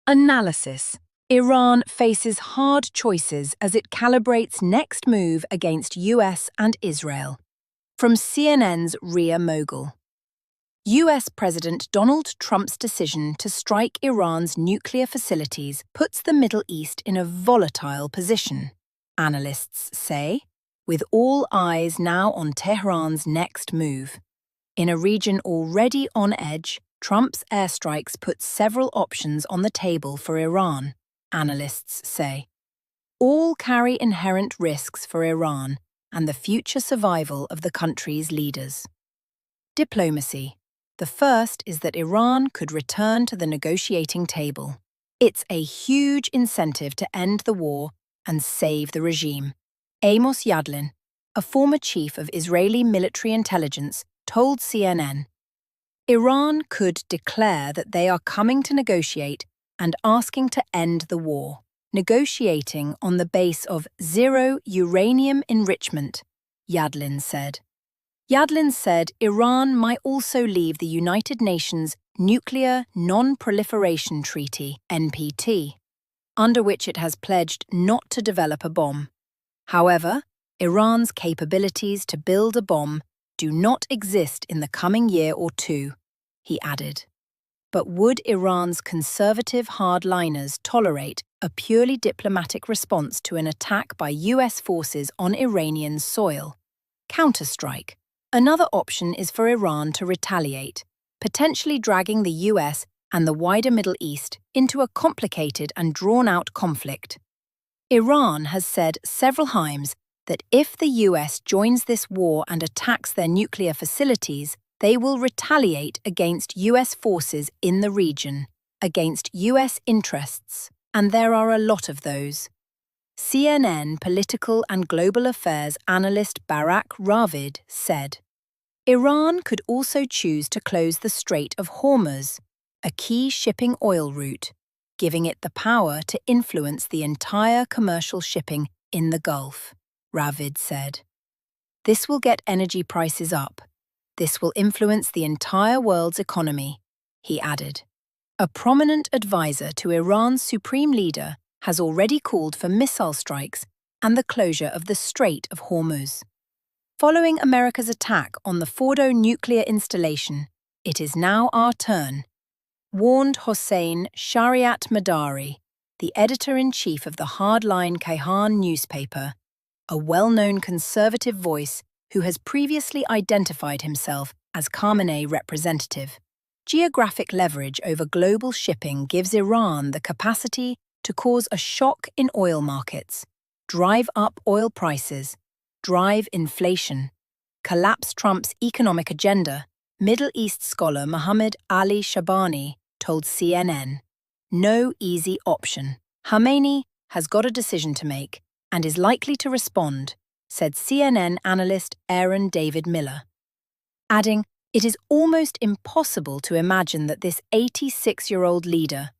Analysis. Iran faces hard choices as it calibrates next move against US and Israel. From CNN's Ria Mogul. US President Donald Trump's decision to strike Iran's nuclear facilities puts the Middle East in a volatile position, analysts say, with all eyes now on Tehran's next move. In a region already on edge, Trump's airstrikes put several options on the table for Iran, analysts say. All carry inherent risks for Iran and the future survival of the country's leaders. Diplomacy. The first is that Iran could return to the negotiating table. It's a huge incentive to end the war and save the regime. Amos Yadlin, a former chief of Israeli military intelligence, told CNN, Iran could declare that they are coming to negotiate and asking to end the war, negotiating on the base of zero uranium enrichment, Yadlin said. Yadlin said Iran might also leave the United Nations Nuclear Non-Proliferation Treaty, NPT, under which it has pledged not to develop a bomb. However, Iran's capabilities to build a bomb do not exist in the coming year or two, he added. But would Iran's conservative hardliners tolerate a purely diplomatic response to an attack by US forces on Iranian soil? Counterstrike. Another option is for Iran to retaliate, potentially dragging the US and the wider Middle East into a complicated and drawn-out conflict. Iran has said several times that if the US joins this war and attacks their nuclear facilities, they will retaliate against US forces in the region, against US interests, and there are a lot of those. CNN political and global affairs analyst Barak Ravid said, Iran could also choose to close the Strait of Hormuz, a key shipping oil route, giving it the power to influence the entire commercial shipping in the Gulf, Ravid said. This will get energy prices up. This will influence the entire world's economy, he added. A prominent advisor to Iran's supreme leader has already called for missile strikes and the closure of the Strait of Hormuz. Following America's attack on the Fordo nuclear installation, it is now our turn, warned Hossein Shariat Madari, the editor-in-chief of the hardline Kayhan newspaper, a well-known conservative voice who has previously identified himself as Khamenei representative. Geographic leverage over global shipping gives Iran the capacity to cause a shock in oil markets, drive up oil prices, drive inflation, collapse Trump's economic agenda, Middle East scholar Mohammad Ali Shabani told CNN. No easy option. Khamenei has got a decision to make and is likely to respond, said CNN analyst Aaron David Miller, adding, it is almost impossible to imagine that this 86-year-old leader,